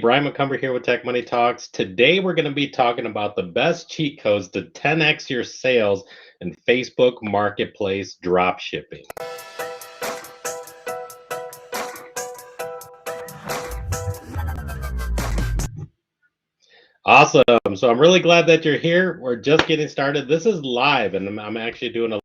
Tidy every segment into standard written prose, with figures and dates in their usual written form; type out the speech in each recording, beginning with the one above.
Brian McCumber here with Tech Money Talks. Today we're going to be talking about the best cheat codes to 10x your sales in Facebook Marketplace drop shipping. Awesome. So I'm really glad that you're here. We're just getting started. This is live, and I'm actually doing a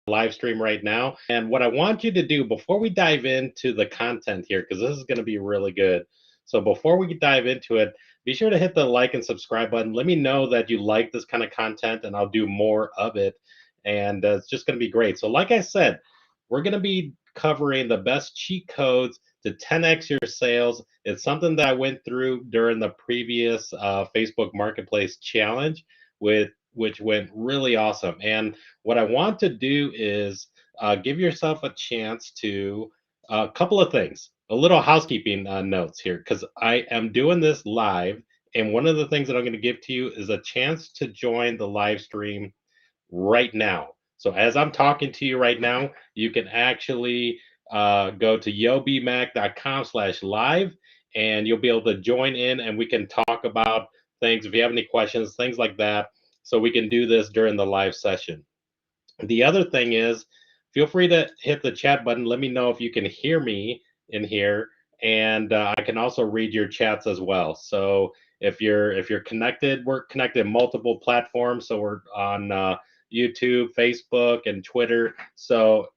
live stream right now. And what I want you to do before we dive into the content here, because this is going to be really good. So before we dive into it, be sure to hit the like and subscribe button. Let me know that you like this kind of content, and I'll do more of it. And it's just going to be great. So, like I said, we're going to be covering the best cheat codes to 10x your sales. It's something that I went through during the previous Facebook Marketplace challenge, with which went really awesome. And what I want to do is give yourself a chance to a couple of things, a little housekeeping notes here, because I am doing this live. And one of the things that I'm going to give to you is a chance to join the live stream right now. So as I'm talking to you right now, you can actually go to yobmac.com/live, and you'll be able to join in, and we can talk about things if you have any questions, things like that. So we can do this during the live session. The other thing is, feel free to hit the chat button. Let me know if you can hear me in here, and I can also read your chats as well. So if you're connected, we're connected multiple platforms. So we're on YouTube, Facebook, and Twitter. So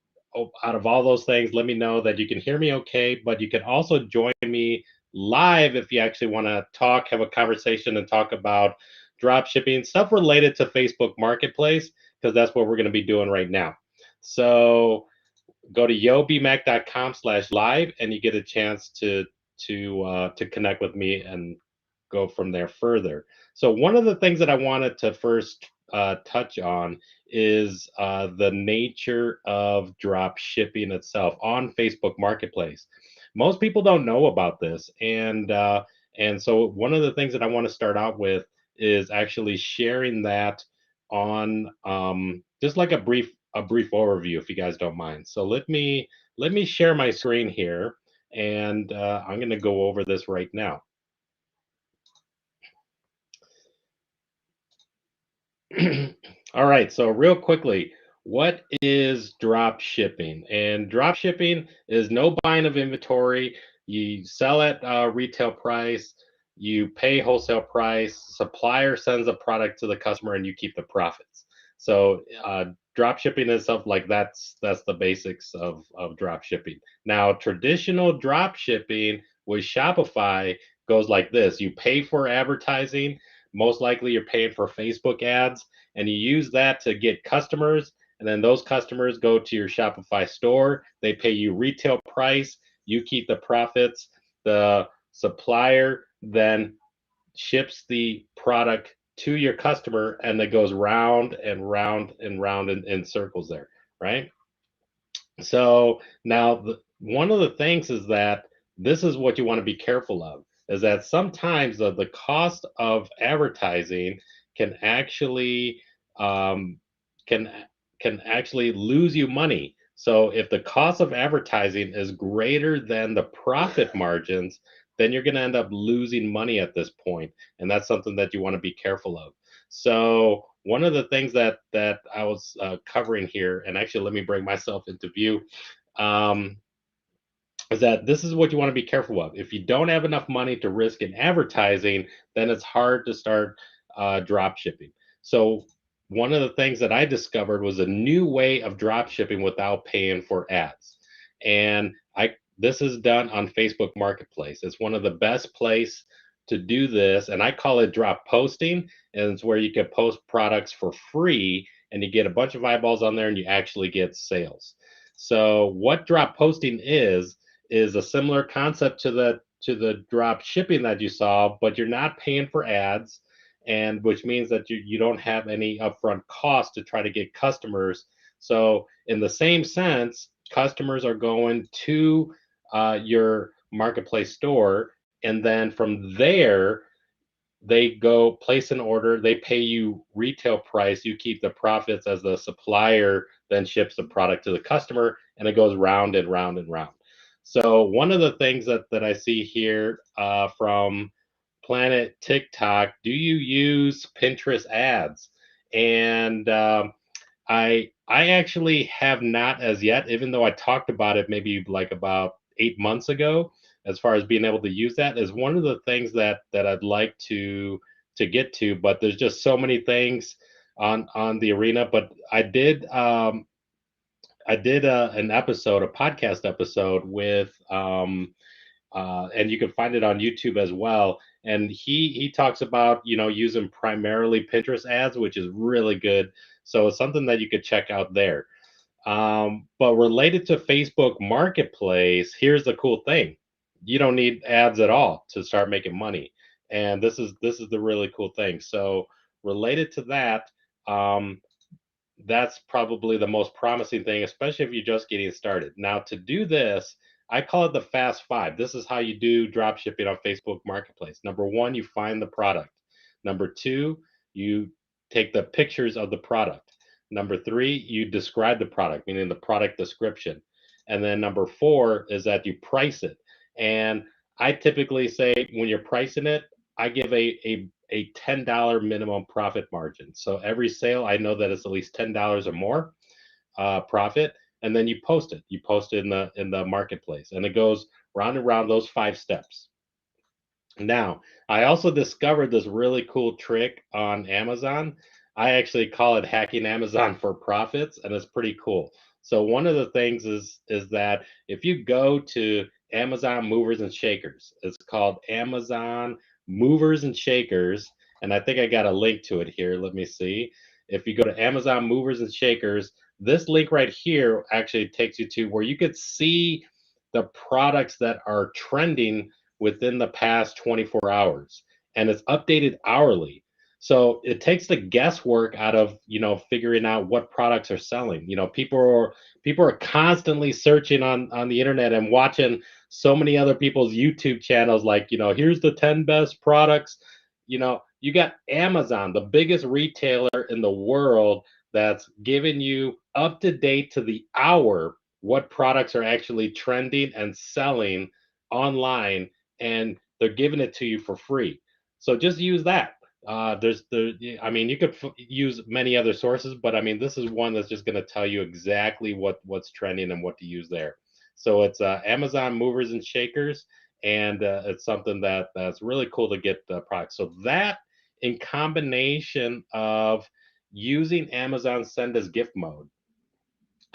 out of all those things, let me know that you can hear me okay. But you can also join me live if you actually want to talk, have a conversation, and talk about drop shipping stuff related to Facebook Marketplace, because that's what we're going to be doing right now. So go to yobmac.com/live, and you get a chance to connect with me and go from there further. So one of the things that I wanted to first touch on is the nature of drop shipping itself on Facebook Marketplace. Most people don't know about this, and so one of the things that I want to start out with is actually sharing that on just like a brief overview, if you guys don't mind. So let me share my screen here, and I'm going to go over this right now. All right, so real quickly, what is drop shipping? And drop shipping is no buying of inventory. You sell at retail price, you pay wholesale price, supplier sends a product to the customer, and you keep the profits. So drop shipping is stuff like that's the basics of drop shipping. Now, traditional drop shipping with Shopify goes like this: you pay for advertising. Most likely, you're paying for Facebook ads, and you use that to get customers, and then those customers go to your Shopify store. They pay you retail price, you keep the profits. The supplier then ships the product to your customer, and it goes round and round and round in circles there, right? So now one of the things is that this is what you want to be careful of, is that sometimes the cost of advertising can actually um, can can actually lose you money. So if the cost of advertising is greater than the profit margins, then you're going to end up losing money at this point, and that's something that you want to be careful of. So one of the things that I was covering here, and actually let me bring myself into view, um, is that this is what you want to be careful of. If you don't have enough money to risk in advertising, then it's hard to start drop shipping. So one of the things that I discovered was a new way of drop shipping without paying for ads, and I this is done on Facebook Marketplace. It's one of the best place to do this, and I call it drop posting, and it's where you can post products for free, and you get a bunch of eyeballs on there, and you actually get sales. So what drop posting is a similar concept to the drop shipping that you saw, but you're not paying for ads, and which means that you don't have any upfront cost to try to get customers. So in the same sense, customers are going to your marketplace store, and then from there they go place an order, they pay you retail price, you keep the profits as the supplier then ships the product to the customer, and it goes round and round and round. So one of the things that I see here from Planet TikTok, do you use Pinterest ads? And I actually have not as yet, even though I talked about it maybe like about 8 months ago, as far as being able to use that is one of the things that I'd like to get to, but there's just so many things on the arena. But I did an episode, a podcast episode with and you can find it on YouTube as well. And he talks about using primarily Pinterest ads, which is really good. So it's something that you could check out there. But related to Facebook Marketplace, here's the cool thing: you don't need ads at all to start making money, and this is the really cool thing. So related to that, um, that's probably the most promising thing, especially if you're just getting started. Now, to do this, I call it the fast five. This is how you do drop shipping on Facebook Marketplace. Number one, you find the product. Number two, you take the pictures of the product. Number three, you describe the product, meaning the product description. And then number four is that you price it. And I typically say when you're pricing it, I give a $10 minimum profit margin. So every sale, I know that it's at least $10 or more profit, and then you post it. You post it in the marketplace, and it goes round and round those 5 steps. Now, I also discovered this really cool trick on Amazon. I actually call it hacking Amazon for profits, and it's pretty cool. So one of the things is that if you go to Amazon Movers and Shakers, it's called Amazon Movers and Shakers, and I think I got a link to it here. Let me see. If you go to Amazon Movers and Shakers, this link right here actually takes you to where you could see the products that are trending within the past 24 hours, and it's updated hourly. So it takes the guesswork out of figuring out what products are selling. People are constantly searching on the internet and watching so many other people's YouTube channels, like here's the 10 best products. You got Amazon, the biggest retailer in the world, that's giving you up to date to the hour what products are actually trending and selling online, and they're giving it to you for free. So just use that. I mean, you could use many other sources, but I mean, this is one that's just going to tell you exactly what's trending and what to use there. So it's Amazon Movers and Shakers, and it's something that's really cool to get the product. So that, in combination of using Amazon Send as Gift Mode,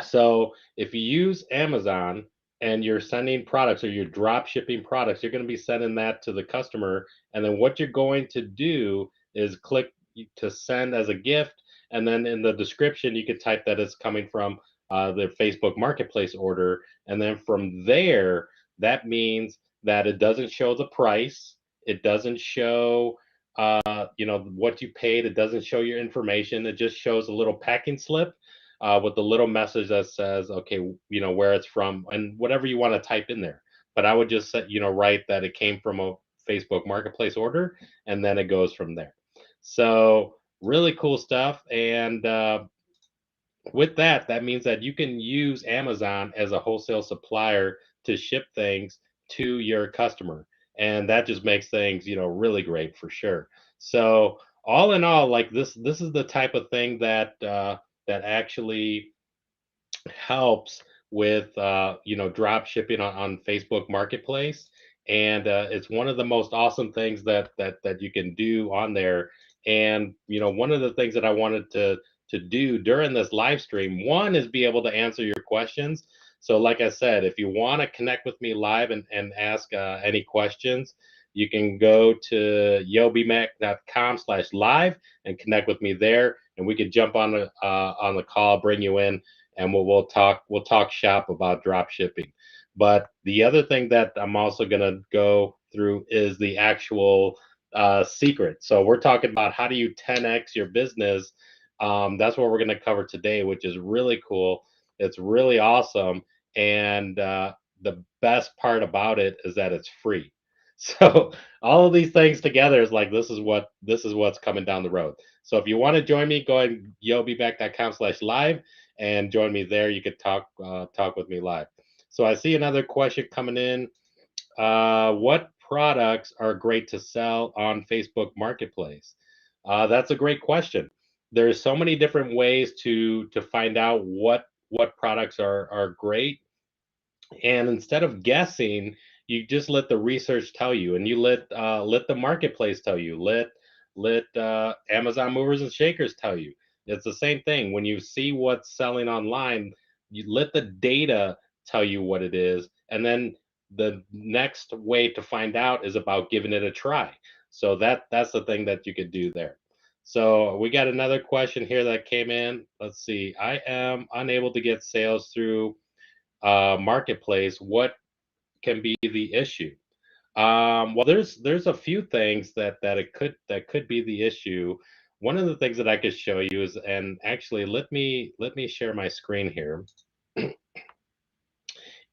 so if you use Amazon and you're sending products or you're drop shipping products, you're going to be sending that to the customer. And then what you're going to do is click to send as a gift. And then in the description, you can type that it's coming from the Facebook Marketplace order. And then from there, that means that it doesn't show the price. It doesn't show what you paid. It doesn't show your information. It just shows a little packing slip with a little message that says, okay, where it's from and whatever you want to type in there. But I would just set, write that it came from a Facebook Marketplace order, and then it goes from there. So really cool stuff. And with that, that means that you can use Amazon as a wholesale supplier to ship things to your customer. And that just makes things, really great for sure. So all in all, like this is the type of thing that actually helps with drop shipping on Facebook Marketplace, and it's one of the most awesome things that you can do on there. And one of the things that I wanted to do during this live stream, one is be able to answer your questions. So like I said, if you want to connect with me live and ask any questions, you can go to yobimac.com/live and connect with me there, and we could jump on the call, bring you in, and we'll talk shop about drop shipping. But the other thing that I'm also going to go through is the actual secret. So we're talking about how do you 10x your business. That's what we're going to cover today, which is really cool. It's really awesome, and the best part about it is that it's free. So all of these things together is like this is what's coming down the road. So if you want to join me, go ahead and yobeback.com/live and join me there. You could talk with me live. So I see another question coming in. What products are great to sell on Facebook Marketplace? That's a great question. There's so many different ways to find out what products are great, and instead of guessing, you just let the research tell you, and you let the marketplace tell you. Let Amazon movers and shakers tell you. It's the same thing. When you see what's selling online, you let the data tell you what it is, and then the next way to find out is about giving it a try. So that's the thing that you could do there. So we got another question here that came in. Let's see. I am unable to get sales through marketplace. What can be the issue? Well, there's a few things that could be the issue. One of the things that I could show you is, and actually, let me share my screen here.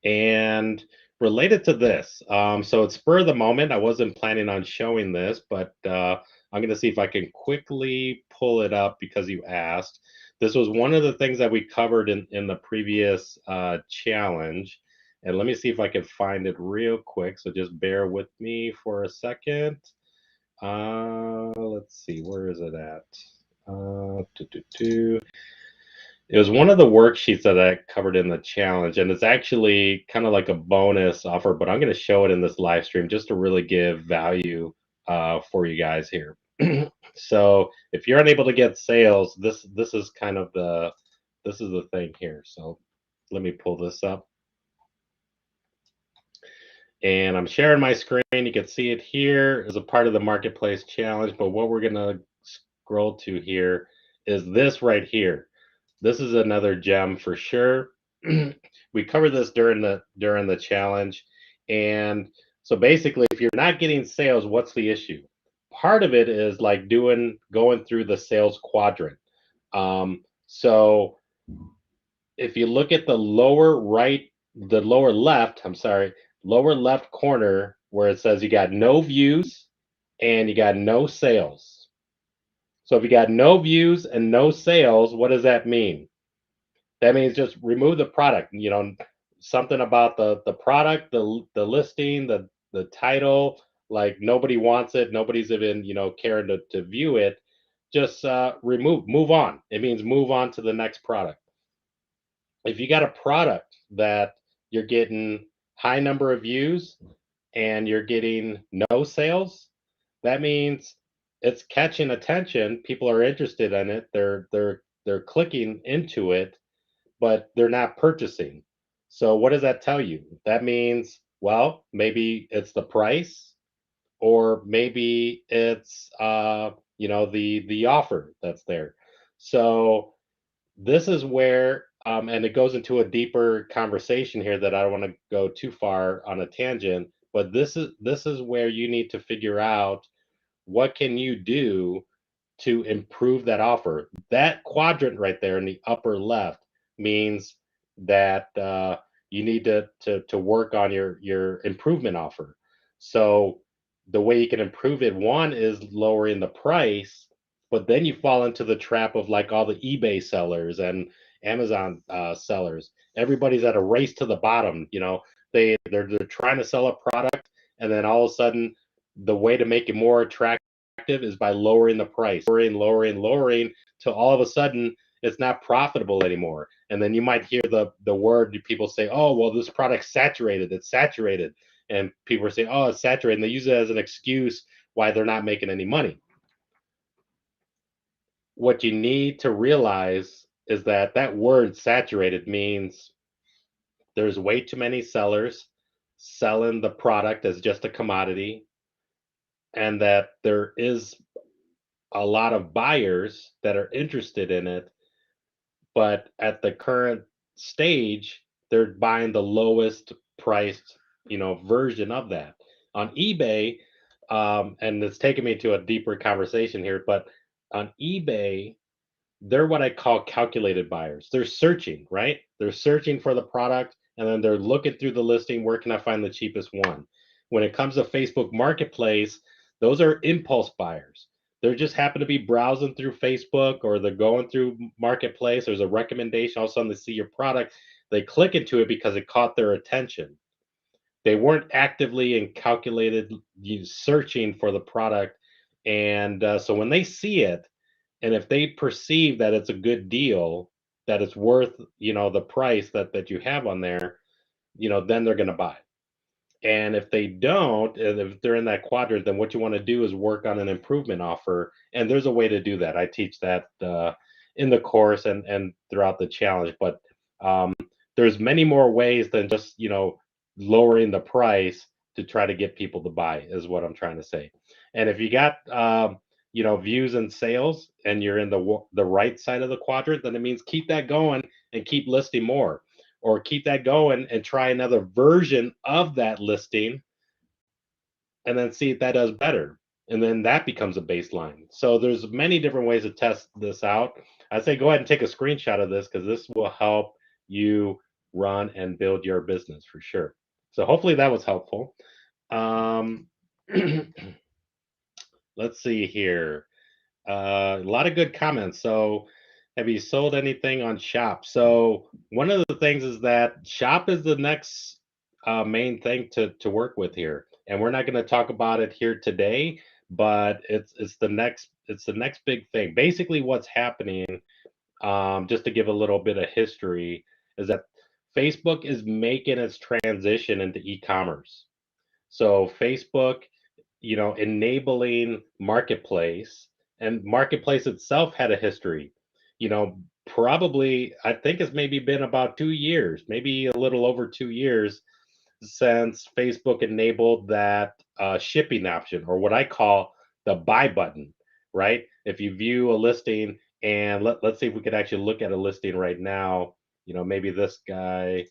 And related to this, so it's spur of the moment. I wasn't planning on showing this, but I'm going to see if I can quickly pull it up because you asked. This was one of the things that we covered in the previous challenge. And let me see if I can find it real quick. So just bear with me for a second. Let's see, where is it at? It was one of the worksheets that I covered in the challenge, and it's actually kind of like a bonus offer, but I'm going to show it in this live stream just to really give value for you guys here. So if you're unable to get sales, this is kind of the thing here. So let me pull this up, and I'm sharing my screen. You can see it here as a part of the marketplace challenge, but what we're going to scroll to here is this right here. This is another gem for sure. We covered this during the challenge, and so basically, if you're not getting sales, what's the issue? Part of it is like going through the sales quadrant. So if you look at the lower left, I'm sorry, lower left corner where it says you got no views and you got no sales. So if you got no views and no sales, what does that mean? That means just remove the product. Something about the product, the listing, the title, like nobody wants it, nobody's even caring to view it. Just move on. It means move on to the next product. If you got a product that you're getting high number of views and you're getting no sales, that means it's catching attention. People are interested in it. They're clicking into it, but they're not purchasing. So what does that tell you? That means, well, maybe it's the price, or maybe it's the offer that's there. So this is where and it goes into a deeper conversation here that I don't want to go too far on a tangent, but this is where you need to figure out what can you do to improve that offer. That quadrant right there in the upper left means that you need to work on your improvement offer. So the way you can improve it, one is lowering the price, but then you fall into the trap of like all the eBay sellers and Amazon sellers. Everybody's at a race to the bottom. They're trying to sell a product, and then all of a sudden, the way to make it more attractive is by lowering the price, lowering, till all of a sudden it's not profitable anymore. And then you might hear the word people say, "Oh, well, this product's saturated. It's saturated," and people are saying, "Oh, it's saturated," and they use it as an excuse why they're not making any money. What you need to realize is that word saturated means there's way too many sellers selling the product as just a commodity, and that there is a lot of buyers that are interested in it, but at the current stage, they're buying the lowest priced, version of that. On eBay, and it's taking me to a deeper conversation here, but on eBay, they're what I call calculated buyers. They're searching, right? They're searching for the product, and then they're looking through the listing. Where can I find the cheapest one? When it comes to Facebook Marketplace, those are impulse buyers. They just happen to be browsing through Facebook, or they're going through Marketplace. There's a recommendation. All of a sudden, they see your product. They click into it because it caught their attention. they weren't actively and calculated searching for the product. And so when they see it, and if they perceive that it's a good deal, that it's worth, the price that you have on there, then they're going to buy. And if they don't, and if they're in that quadrant, then what you want to do is work on an improvement offer. And there's a way to do that. I teach that in the course and throughout the challenge. But um, there's many more ways than just lowering the price to try to get people to buy, is what I'm trying to say. And if you got views and sales, and you're in the right side of the quadrant, then it means keep that going and keep listing more, or keep that going and try another version of that listing, and then see if that does better. And then that becomes a baseline. So there's many different ways to test this out. I say go ahead and take a screenshot of this, because this will help you run and build your business for sure. So hopefully that was helpful. Um, let's see here. A lot of good comments. So, have you sold anything on Shop? So, one of the things is that Shop is the next main thing to work with here, and we're not going to talk about it here today, but it's the next big thing. Basically, what's happening, just to give a little bit of history, is that Facebook is making its transition into e-commerce. So Facebook, enabling marketplace, and marketplace itself had a history. Probably, I think it's maybe been about 2 years, maybe a little over 2 years, since Facebook enabled that shipping option, or what I call the buy button, right? If you view a listing, and let's see if we could actually look at a listing right now. Maybe this guy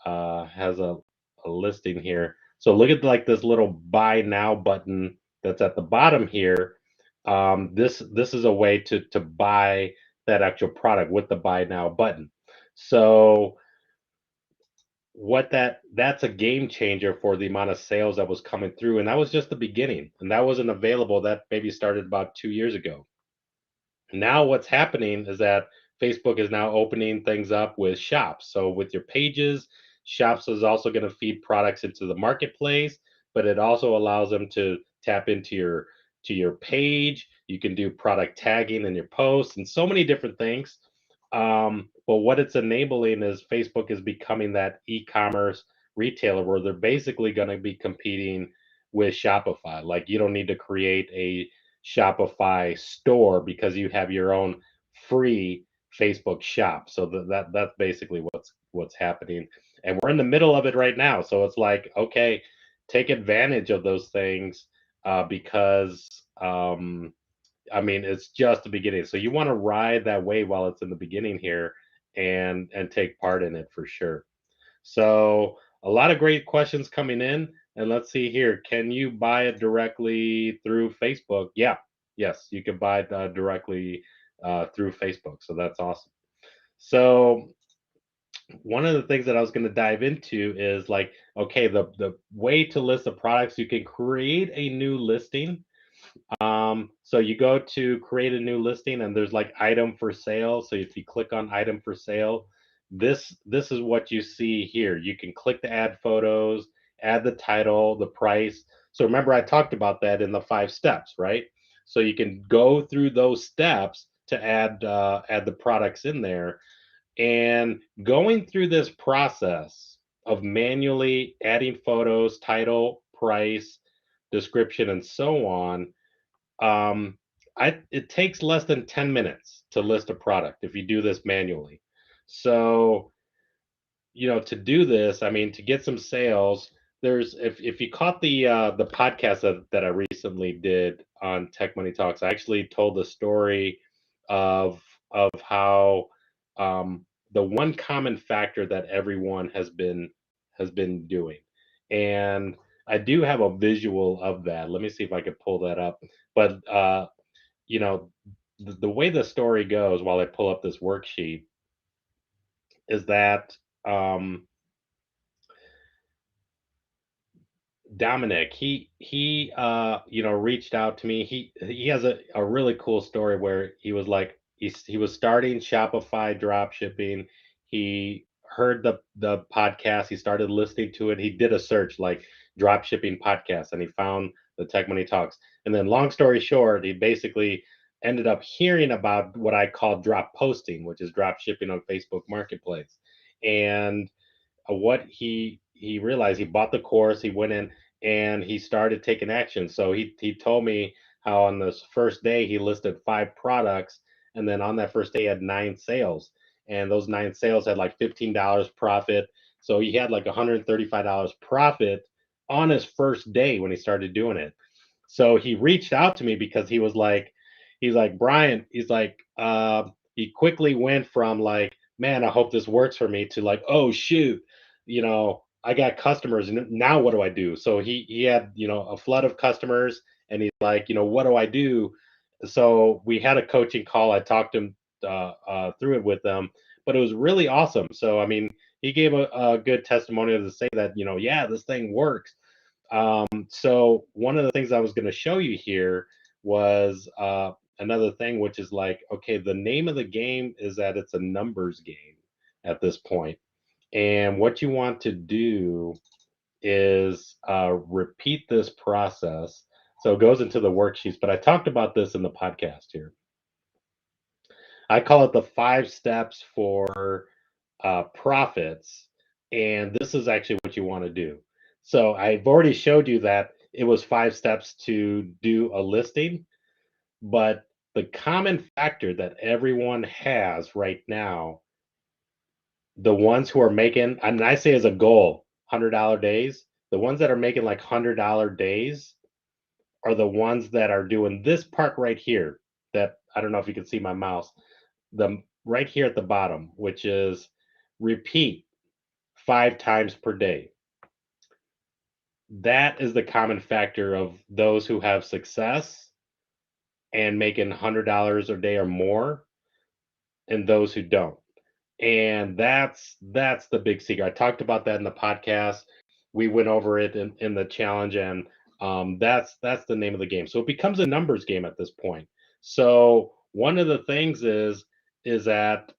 has a listing here. So look at like this little buy now button that's at the bottom here. This is a way to buy that actual product with the buy now button. So that's a game changer for the amount of sales that was coming through, and that was just the beginning, and that wasn't available. That maybe started about 2 years ago. Now what's happening is that Facebook is now opening things up with shops. So with your pages, shops is also going to feed products into the marketplace, but it also allows them to tap into your page. You can do product tagging in your posts and so many different things. But what it's enabling is Facebook is becoming that e-commerce retailer, where they're basically going to be competing with Shopify. Like, you don't need to create a Shopify store because you have your own free Facebook shop. So that's basically what's happening, and we're in the middle of it right now. So it's like, okay, take advantage of those things, because I mean, it's just the beginning. So you want to ride that wave while it's in the beginning here, and take part in it for sure. So a lot of great questions coming in. And let's see here. Can you buy it directly through Facebook? Yeah. Yes, you can buy it directly through Facebook. So that's awesome. So one of the things that I was going to dive into is like, okay, the way to list the products, you can create a new listing. So you go to create a new listing, and there's like item for sale. So if you click on item for sale, this is what you see here. You can click to add photos, add the title, the price. So remember, I talked about that in the 5 steps, right? So you can go through those steps to add the products in there, and going through this process of manually adding photos, title, price, description, and so on. um, it takes less than 10 minutes to list a product if you do this manually. So, to do this, I mean, to get some sales, there's if you caught the podcast that I recently did on Tech Money Talks, I actually told the story of how the one common factor that everyone has been doing. And I do have a visual of that. Let me see if I can pull that up. But you know, the way the story goes, while I pull up this worksheet, is that Dominic, he reached out to me. He has a really cool story where he was like, he was starting Shopify drop shipping. He heard the podcast. He started listening to it. He did a search like drop shipping podcast, and he found the Tech Money Talks. And then, long story short, he basically ended up hearing about what I call drop posting, which is drop shipping on Facebook Marketplace. And what he realized, he bought the course, he went in and he started taking action. So he told me how on this first day he listed 5 products, and then on that first day he had 9 sales, and those 9 sales had like $15 profit. So he had like $135 profit on his first day when he started doing it. So he reached out to me because he's like, Brian, he's like, he quickly went from like, man, I hope this works for me, to like, oh shoot, I got customers and now what do I do? So he had, a flood of customers, and he's like, what do I do? So we had a coaching call. I talked him through it with them, but it was really awesome. So I mean, he gave a good testimonial to say that, yeah, this thing works. So one of the things I was going to show you here was another thing, which is like, okay, the name of the game is that it's a numbers game at this point. And what you want to do is repeat this process. So it goes into the worksheets, but I talked about this in the podcast here. I call it the 5 steps for profits. And this is actually what you want to do. So I've already showed you that it was 5 steps to do a listing, but the common factor that everyone has right now, the ones who are making, and I say as a goal, $100 days, the ones that are making like $100 days are the ones that are doing this part right here. That, I don't know if you can see my mouse, the right here at the bottom, which is repeat 5 times per day. That is the common factor of those who have success and making $100 a day or more, and those who don't. And that's the big secret. I talked about that in the podcast. We went over it in the challenge, and that's the name of the game. So it becomes a numbers game at this point. So one of the things is that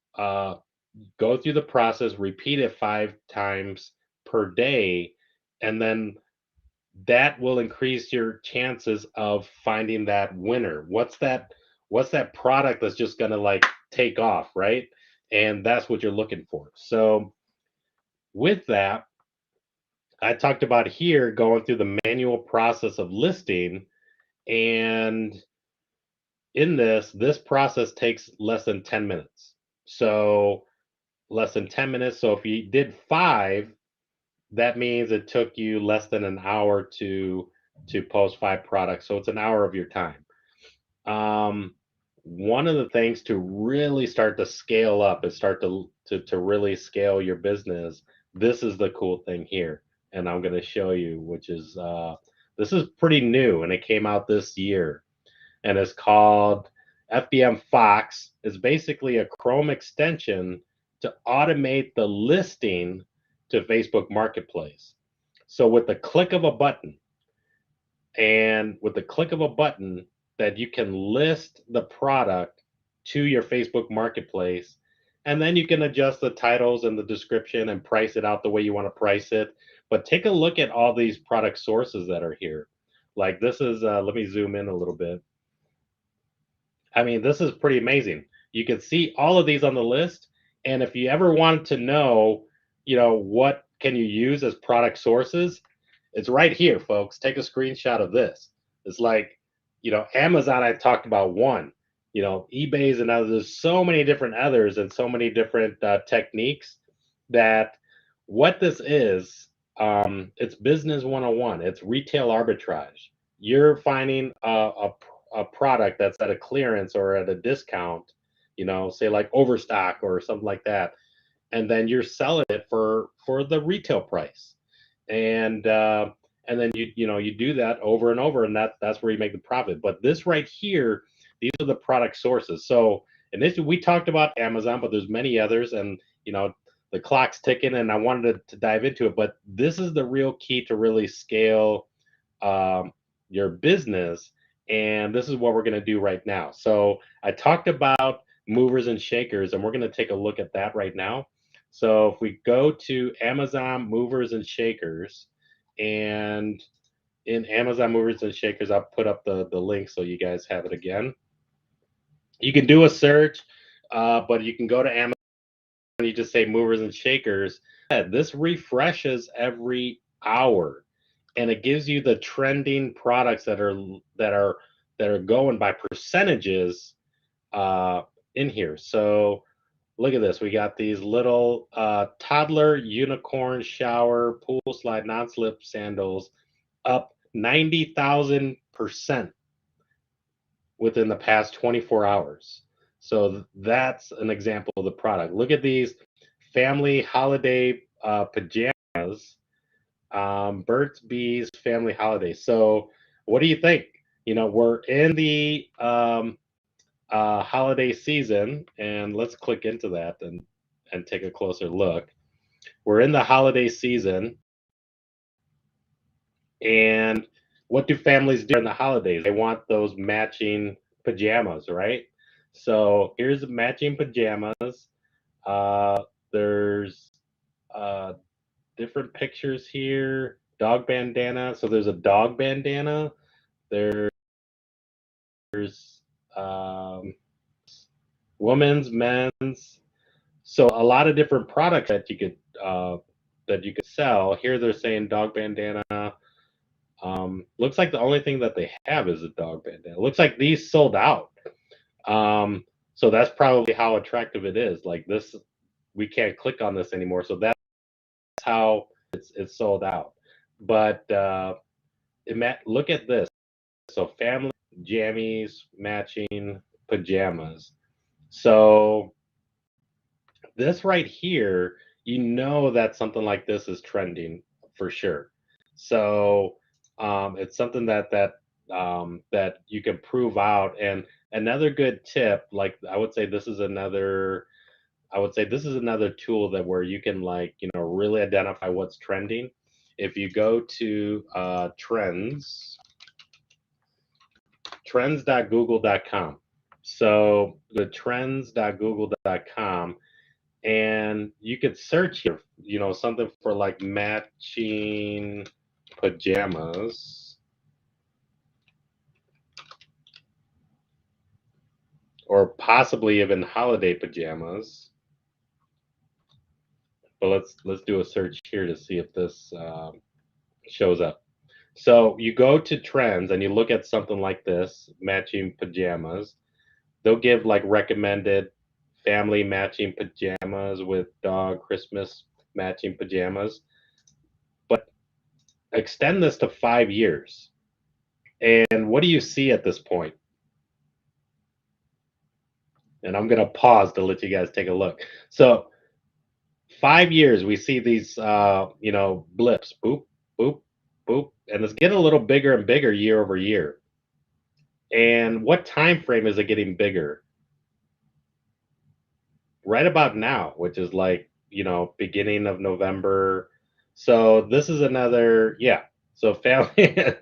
go through the process, repeat it 5 times per day, and then that will increase your chances of finding that winner. What's that product that's just going to like take off, right? And that's what you're looking for. So with that, I talked about here going through the manual process of listing, and in this process takes less than 10 minutes. So less than 10 minutes. So if you did 5, that means it took you less than an hour to post 5 products. So it's an hour of your time. One of the things to really start to scale up is start to really scale your business. This is the cool thing here, and I'm going to show you, which is this is pretty new, and it came out this year, and it's called FBM Fox. It's basically a Chrome extension to automate the listing to Facebook Marketplace. So with the click of a button, that you can list the product to your Facebook Marketplace, and then you can adjust the titles and the description and price it out the way you want to price it. But take a look at all these product sources that are here. Like this is, let me zoom in a little bit. I mean, this is pretty amazing. You can see all of these on the list. And if you ever want to know, what can you use as product sources, it's right here, folks. Take a screenshot of this. It's like, Amazon, I talked about one, eBay's and others. There's so many different others and so many different techniques that what this is, it's business 101. It's retail arbitrage. You're finding a product that's at a clearance or at a discount, say like Overstock or something like that, and then you're selling it for the retail price, and then you do that over and over, and that's where you make the profit. But this right here, these are the product sources. So initially we talked about Amazon, but there's many others, and the clock's ticking, and I wanted to dive into it. But this is the real key to really scale your business, and this is what we're going to do right now. So I talked about movers and shakers, and we're going to take a look at that right now. So if we go to Amazon Movers and Shakers, and in Amazon Movers and Shakers, I'll put up the link so you guys have it again. You can do a search, but you can go to Amazon and you just say Movers and Shakers. This refreshes every hour, and it gives you the trending products that are going by percentages in here. So look at this. We got these little toddler unicorn shower pool slide non-slip sandals up 90,000% within the past 24 hours. So that's an example of the product. Look at these family holiday pajamas, Burt's Bees family holiday. So what do you think? You know, we're in the holiday season, and let's click into that and take a closer look. We're in the holiday season, and what do families do in the holidays? They want those matching pajamas, right? So here's matching pajamas. There's different pictures here. Dog bandana. So there's a dog bandana. There's um, women's, men's. So a lot of different products that you could sell. Here they're saying dog bandana. Looks like the only thing that they have is a dog bandana. Looks like these sold out. So that's probably how attractive it is. Like this, we can't click on this anymore. So that's how it's sold out. But look at this. So family jammies matching pajamas. So this right here, you know that something like this is trending for sure. So it's something that you can prove out. And another good tip, like I would say this is another tool that where you can, like, you know, really identify what's trending. If you go to trends.google.com. So the trends.google.com, and you could search here, you know, something for like matching pajamas or possibly even holiday pajamas. But let's do a search here to see if this shows up. So you go to trends and you look at something like this, matching pajamas. They'll give like recommended family matching pajamas with dog Christmas matching pajamas. But extend this to 5 years. And what do you see at this point? And I'm going to pause to let you guys take a look. So 5 years, we see these, you know, blips, boop, boop, boop, and it's getting a little bigger and bigger year over year. And what time frame is it getting bigger? Right about now, which is like, you know, beginning of November. So this is another, yeah. So family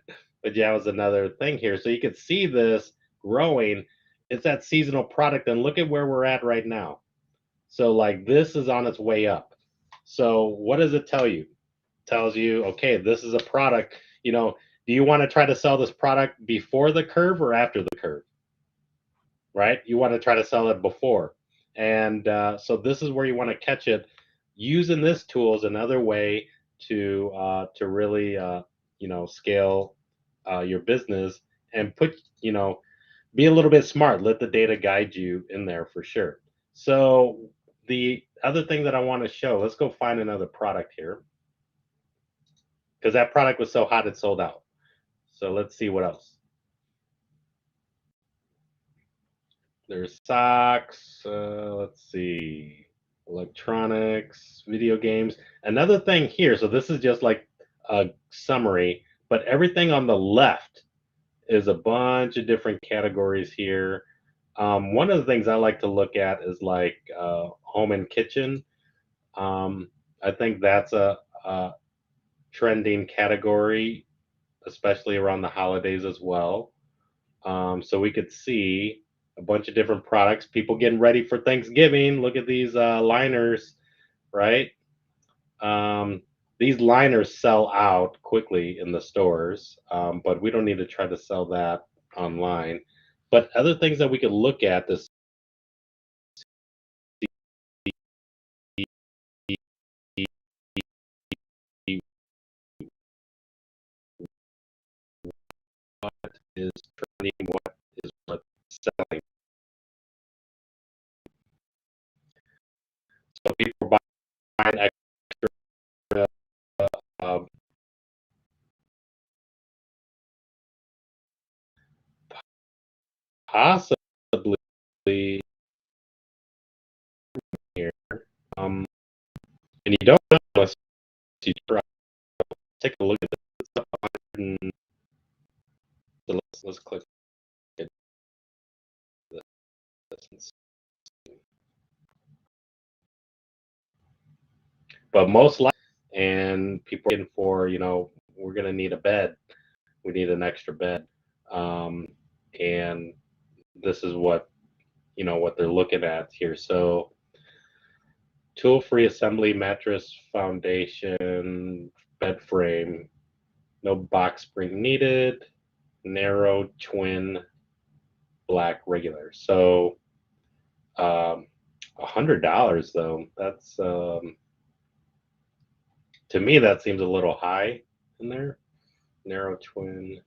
pajamas, another thing here. So you can see this growing. It's that seasonal product, and look at where we're at right now. So like this is on its way up. So what does it tell you? It tells you, okay, this is a product. You know, do you want to try to sell this product before the curve or after the curve? Right? You want to try to sell it before. And so this is where you want to catch it. Using this tool is another way to really you know, scale your business and put, you know, be a little bit smart. Let the data guide you in there for sure. So the other thing that I want to show, let's go find another product here, because that product was so hot it sold out. So let's see what else. There's socks. Let's see, electronics, video games. Another thing here. So this is just like a summary, but everything on the left is a bunch of different categories here. One of the things I like to look at is like home and kitchen. I think that's a trending category, especially around the holidays as well. So we could see a bunch of different products, people getting ready for Thanksgiving. Look at these liners right? These liners sell out quickly in the stores, but we don't need to try to sell that online. But other things that we could look at to see what is trending, what is worth selling. So people are buying extra, um, possibly here, um, and you don't know unless you try. Take a look at this. So let's click this. But most likely, and people are looking for, we're going to need a bed. We need an extra bed. Um, and this is what they're looking at here. So tool-free assembly, mattress, foundation, bed frame, no box spring needed, narrow, twin, black, regular. So $100 though. That's to me that seems a little high in there. Narrow twin.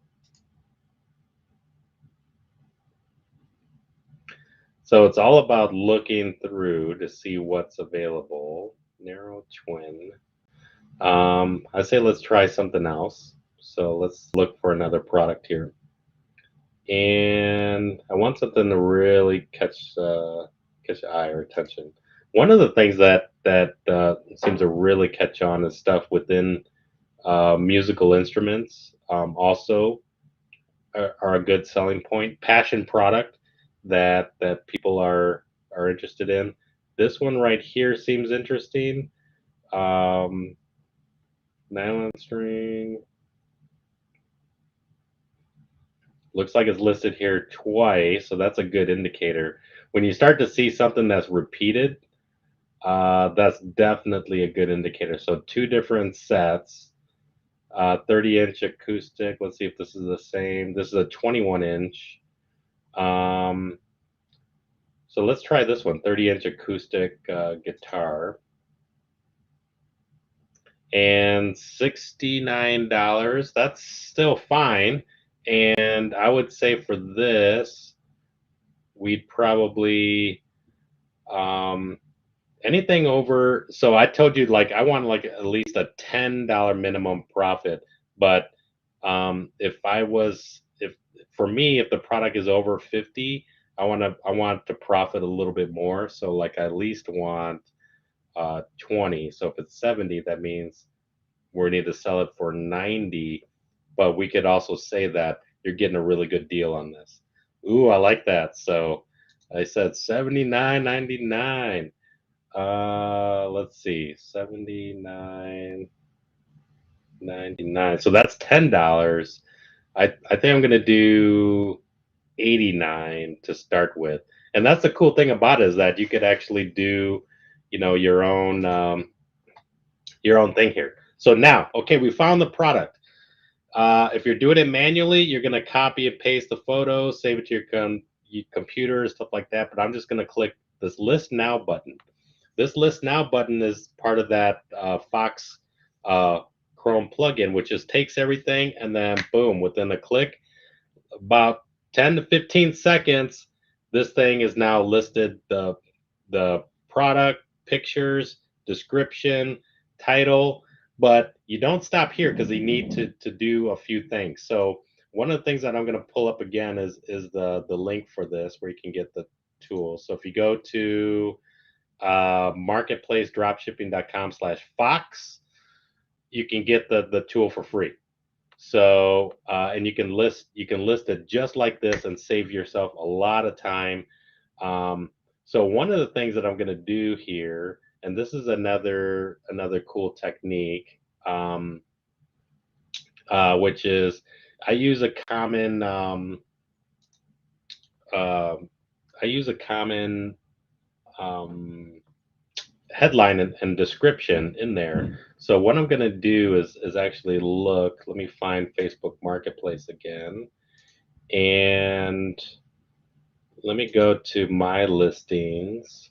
So it's all about looking through to see what's available. Narrow twin. I say let's try something else. So let's look for another product here. And I want something to really catch eye or attention. One of the things that seems to really catch on is stuff within musical instruments. Also are a good selling point. Passion product that people are interested in. This one right here seems interesting. Um, Nylon string. Looks like it's listed here twice, so that's a good indicator. When you start to see something that's repeated, that's definitely a good indicator. So two different sets, 30-inch acoustic. Let's see if this is the same. This is a 21-inch. So let's try this one, 30-inch acoustic guitar. And $69. That's still fine. And I would say for this, we'd probably anything over. So I told you like I want like at least a $10 minimum profit. But if for me, if the product is over 50, I want to profit a little bit more. So like I at least want 20. So if it's 70, that means we need to sell it for 90. But we could also say that you're getting a really good deal on this. Ooh, I like that. So I said 79.99. Let's see, 79.99. So that's $10. I think I'm gonna do 89 to start with. And that's the cool thing about it is that you could actually do, your own thing here. So now, okay, we found the product. If you're doing it manually, you're going to copy and paste the photo, save it to your computer, stuff like that. But I'm just going to click this List Now button. This List Now button is part of that Fox Chrome plugin, which just takes everything and then boom, within a click, about 10 to 15 seconds, this thing is now listed the product, pictures, description, title. But you don't stop here because you need to do a few things. So one of the things that I'm going to pull up again is the link for this where you can get the tool. So if you go to marketplacedropshipping.com/Fox, you can get the tool for free. So and you can list it just like this and save yourself a lot of time. So one of the things that I'm going to do here, and this is another cool technique, which is I use a common I use a common headline and description in there. So what I'm going to do is actually look. Let me find Facebook Marketplace again, and let me go to my listings,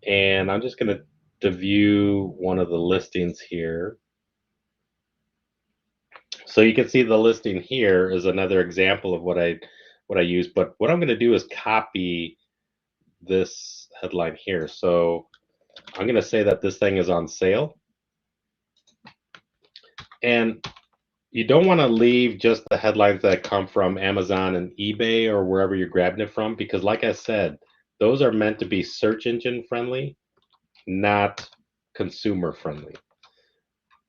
and I'm just going to view one of the listings here. So you can see the listing here is another example of what I use. But what I'm going to do is copy this headline here. So I'm going to say that this thing is on sale. And you don't want to leave just the headlines that come from Amazon and eBay or wherever you're grabbing it from, because like I said, those are meant to be search engine friendly, not consumer friendly.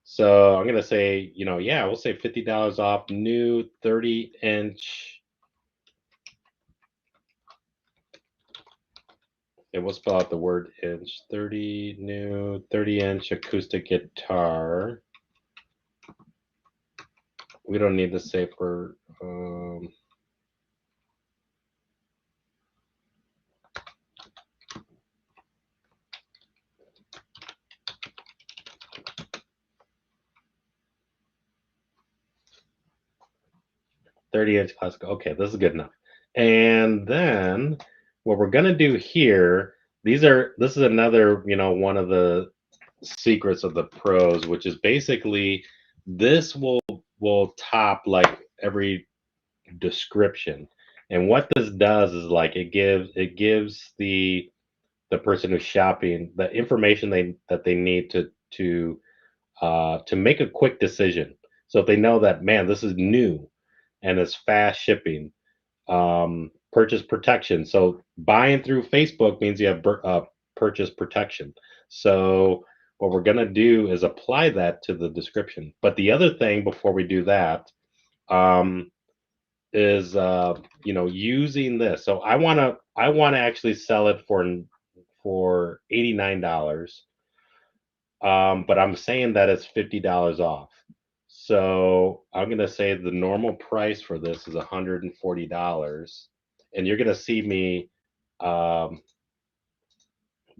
So I'm going to say, yeah, we'll say $50 off new 30-inch. And we'll spell out the word inch. 30-inch acoustic guitar. We don't need to say for 30-inch classic. Okay, this is good enough. And then what we're gonna do here, this is another, one of the secrets of the pros, which is basically this will top like every description. And what this does is like it gives the person who's shopping the information that they need to make a quick decision. So if they know that, man, this is new and it's fast shipping, purchase protection. So buying through Facebook means you have purchase protection. So what we're going to do is apply that to the description. But the other thing before we do that is using this. So I want to actually sell it for $89. But I'm saying that it's $50 off. So I'm going to say the normal price for this is $140. And you're going to see me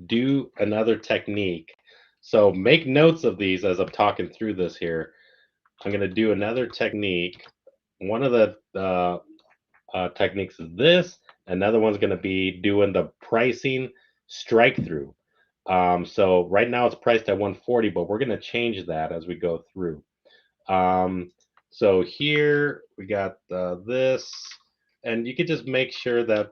do another technique. So make notes of these as I'm talking through this here. I'm going to do another technique. One of the techniques is this. Another one's going to be doing the pricing strike through. So right now it's priced at 140, but we're going to change that as we go through. So here we got this, and you could just make sure that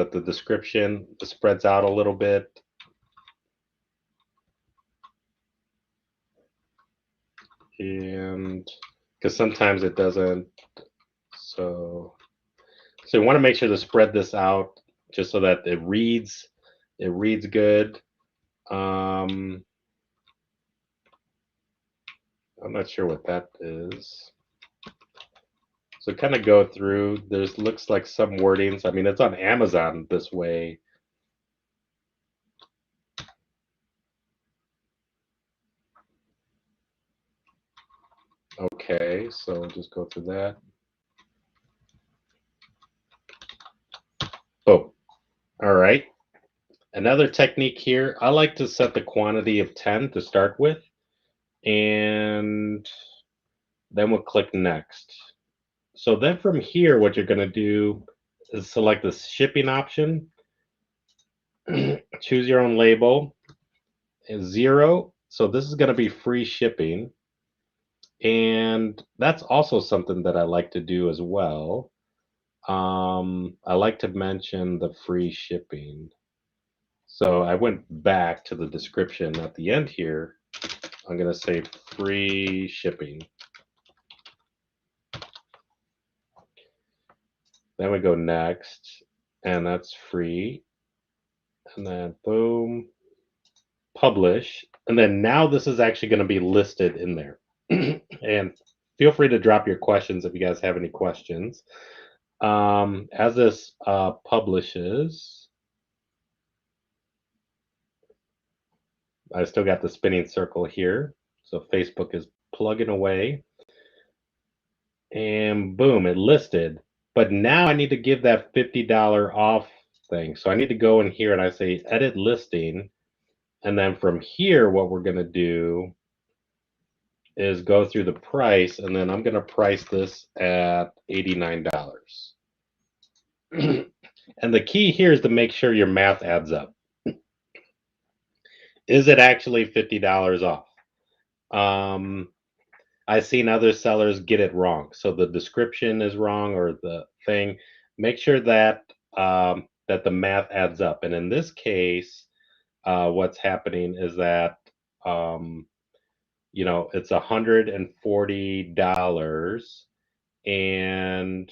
that the description spreads out a little bit. And because sometimes it doesn't. So you want to make sure to spread this out just so that it reads good. I'm not sure what that is. So kind of go through. There's looks like some wordings. I mean, it's on Amazon this way. Okay, so just go through that. Oh, all right. Another technique here. I like to set the quantity of 10 to start with, and then we'll click next. So then from here, what you're going to do is select the shipping option, choose your own label, and 0. So this is going to be free shipping. And that's also something that I like to do as well. I like to mention the free shipping. So I went back to the description at the end here. I'm going to say free shipping. Then we go next, and that's free. And then boom, publish. And then now this is actually going to be listed in there. And feel free to drop your questions if you guys have any questions. As this publishes, I still got the spinning circle here. So Facebook is plugging away. And boom, it listed. But now I need to give that $50 off thing. So I need to go in here and I say edit listing. And then from here, what we're going to do is go through the price, and then I'm going to price this at $89. And the key here is to make sure your math adds up. Is it actually $50 off? I've seen other sellers get it wrong. So the description is wrong or the thing. Make sure that that the math adds up. And in this case, what's happening is that it's $140, and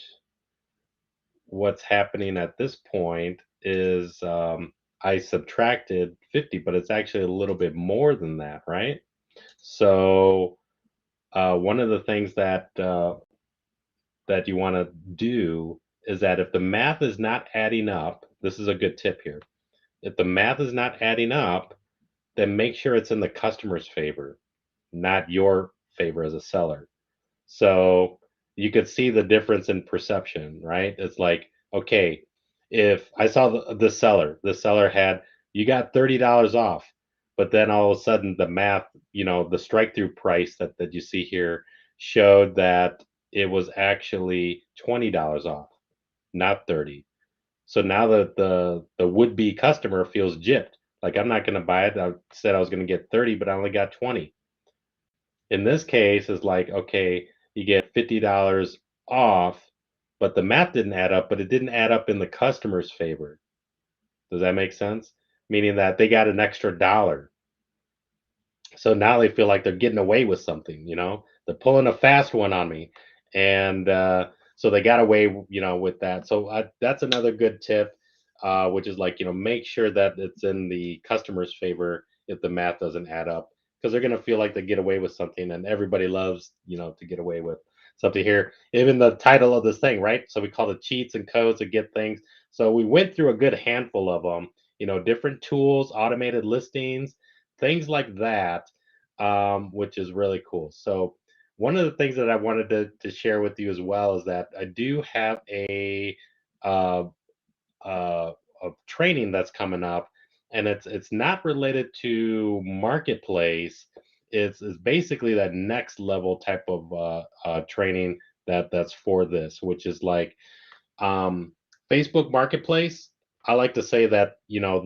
what's happening at this point is I subtracted 50, but it's actually a little bit more than that, right? So one of the things that that you want to do is that if the math is not adding up, this is a good tip here. If the math is not adding up, then make sure it's in the customer's favor, not your favor as a seller. So you could see the difference in perception, right? It's like, okay, if I saw the seller had, you got $30 off, but then all of a sudden the math, the strike through price that you see here showed that it was actually $20 off, not 30. So now that the would-be customer feels gypped, like I'm not going to buy it. I said I was going to get 30, but I only got 20. In this case, it's like, okay, you get $50 off, but the math didn't add up, but it didn't add up in the customer's favor. Does that make sense? Meaning that they got an extra dollar. So now they feel like they're getting away with something, they're pulling a fast one on me. And so they got away, with that. So that's another good tip, which is like, make sure that it's in the customer's favor if the math doesn't add up, because they're going to feel like they get away with something, and everybody loves, to get away with something here. Even the title of this thing, right? So we call it cheats and codes to get things. So we went through a good handful of them, different tools, automated listings, things like that, which is really cool. So one of the things that I wanted to share with you as well is that I do have uh, a training that's coming up, and it's not related to marketplace. It's basically that next level type of training that's for this, which is like Facebook Marketplace. I like to say that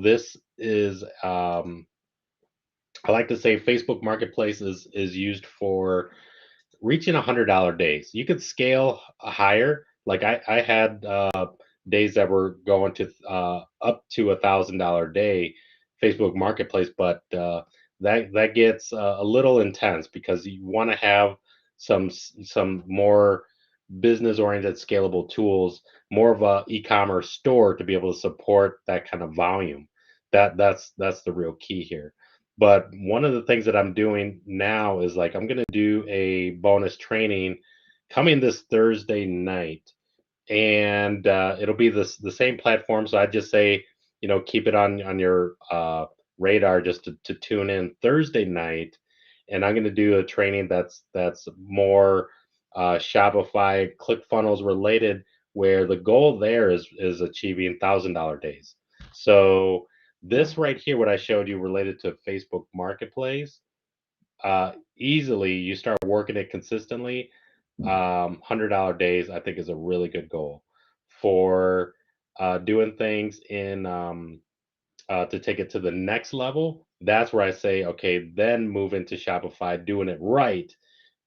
this is I like to say Facebook Marketplace is used for reaching $100 days. You could scale higher. Like I had days that were going to up to $1,000 day Facebook Marketplace, but that gets a little intense because you want to have some more business oriented scalable tools, more of a e-commerce store to be able to support that kind of volume. That's the real key here. But one of the things that I'm doing now is like I'm going to do a bonus training coming this Thursday night, and it'll be the same platform. So I just say, keep it on your radar just to tune in Thursday night, and I'm going to do a training that's more Shopify ClickFunnels related, where the goal there is achieving $1,000 days. So this right here, what I showed you related to Facebook Marketplace, easily you start working it consistently. $100 days, I think, is a really good goal for doing things in to take it to the next level. That's where I say, okay, then move into Shopify, doing it right,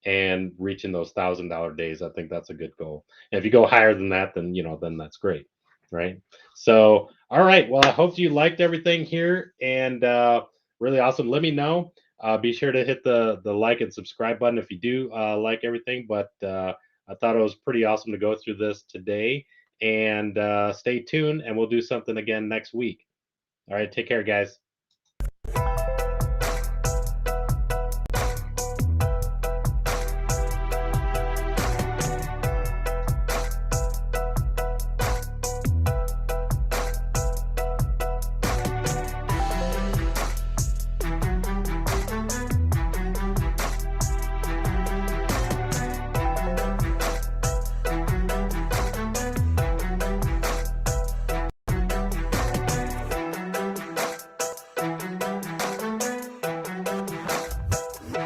and reaching those $1,000 days. I think that's a good goal. And if you go higher than that, then then that's great, right? So, all right. Well, I hope you liked everything here, and really awesome. Let me know. Be sure to hit the like and subscribe button if you do like everything. But I thought it was pretty awesome to go through this today. And stay tuned, and we'll do something again next week. All right. Take care, guys.